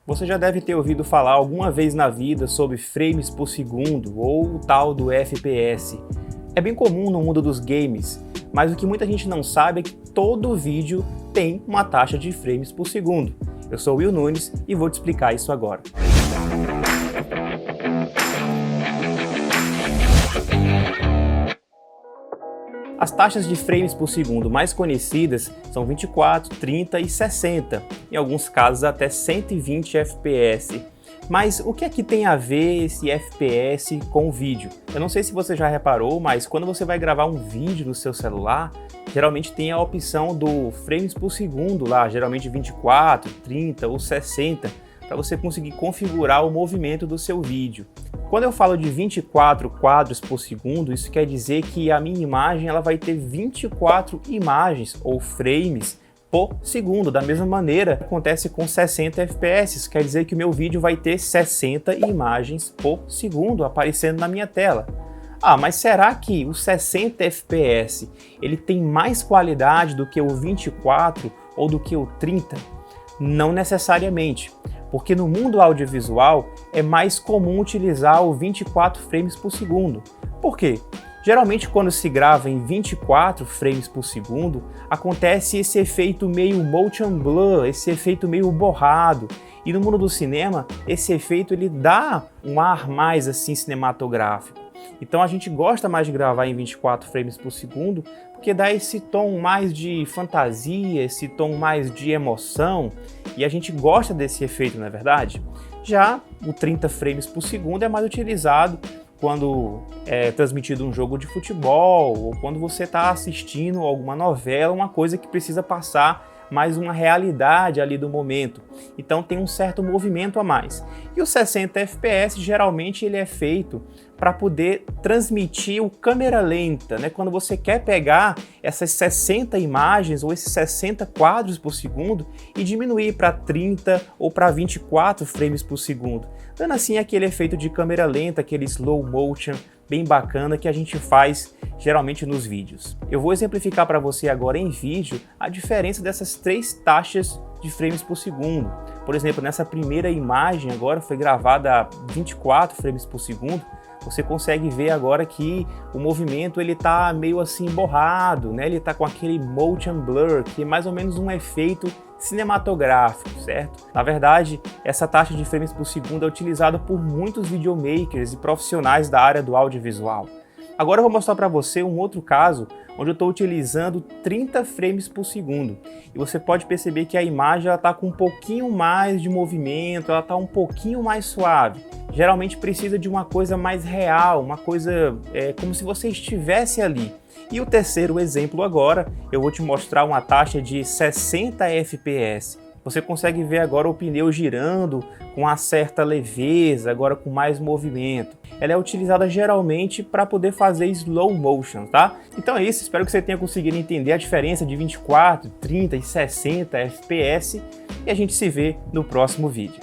Você já deve ter ouvido falar alguma vez na vida sobre frames por segundo, ou o tal do FPS. É bem comum no mundo dos games, mas o que muita gente não sabe é que todo vídeo tem uma taxa de frames por segundo. Eu sou o Will Nunes e vou te explicar isso agora. As taxas de frames por segundo mais conhecidas são 24, 30 e 60, em alguns casos até 120 FPS. Mas o que é que tem a ver esse FPS com o vídeo? Eu não sei se você já reparou, mas quando você vai gravar um vídeo no seu celular, geralmente tem a opção do frames por segundo lá, geralmente 24, 30 ou 60, para você conseguir configurar o movimento do seu vídeo. Quando eu falo de 24 quadros por segundo, isso quer dizer que a minha imagem ela vai ter 24 imagens ou frames por segundo. Da mesma maneira, acontece com 60 FPS, isso quer dizer que o meu vídeo vai ter 60 imagens por segundo aparecendo na minha tela. Ah, mas será que o 60 FPS ele tem mais qualidade do que o 24 ou do que o 30? Não necessariamente, porque no mundo audiovisual é mais comum utilizar o 24 frames por segundo. Por quê? Geralmente quando se grava em 24 frames por segundo, acontece esse efeito meio motion blur, esse efeito meio borrado. E no mundo do cinema, esse efeito ele dá um ar mais assim cinematográfico. Então a gente gosta mais de gravar em 24 frames por segundo, porque dá esse tom mais de fantasia, esse tom mais de emoção, e a gente gosta desse efeito, não é verdade? Já o 30 frames por segundo é mais utilizado quando é transmitido um jogo de futebol, ou quando você está assistindo alguma novela, uma coisa que precisa passar mais uma realidade ali do momento. Então tem um certo movimento a mais. E o 60 FPS geralmente ele é feito para poder transmitir o câmera lenta, né? Quando você quer pegar essas 60 imagens ou esses 60 quadros por segundo e diminuir para 30 ou para 24 frames por segundo, dando assim aquele efeito de câmera lenta, aquele slow motion bem bacana que a gente faz geralmente nos vídeos. Eu vou exemplificar para você agora em vídeo a diferença dessas três taxas de frames por segundo. Por exemplo, nessa primeira imagem agora foi gravada a 24 frames por segundo. Você consegue ver agora que o movimento ele tá meio assim borrado, né? Ele tá com aquele motion blur, que é mais ou menos um efeito cinematográfico, certo? Na verdade, essa taxa de frames por segundo é utilizada por muitos videomakers e profissionais da área do audiovisual. Agora eu vou mostrar para você um outro caso onde eu estou utilizando 30 frames por segundo. E você pode perceber que a imagem está com um pouquinho mais de movimento, ela está um pouquinho mais suave. Geralmente precisa de uma coisa mais real, uma coisa como se você estivesse ali. E o terceiro exemplo agora, eu vou te mostrar uma taxa de 60 FPS. Você consegue ver agora o pneu girando com uma certa leveza, agora com mais movimento. Ela é utilizada geralmente para poder fazer slow motion, tá? Então é isso, espero que você tenha conseguido entender a diferença de 24, 30 e 60 FPS e a gente se vê no próximo vídeo.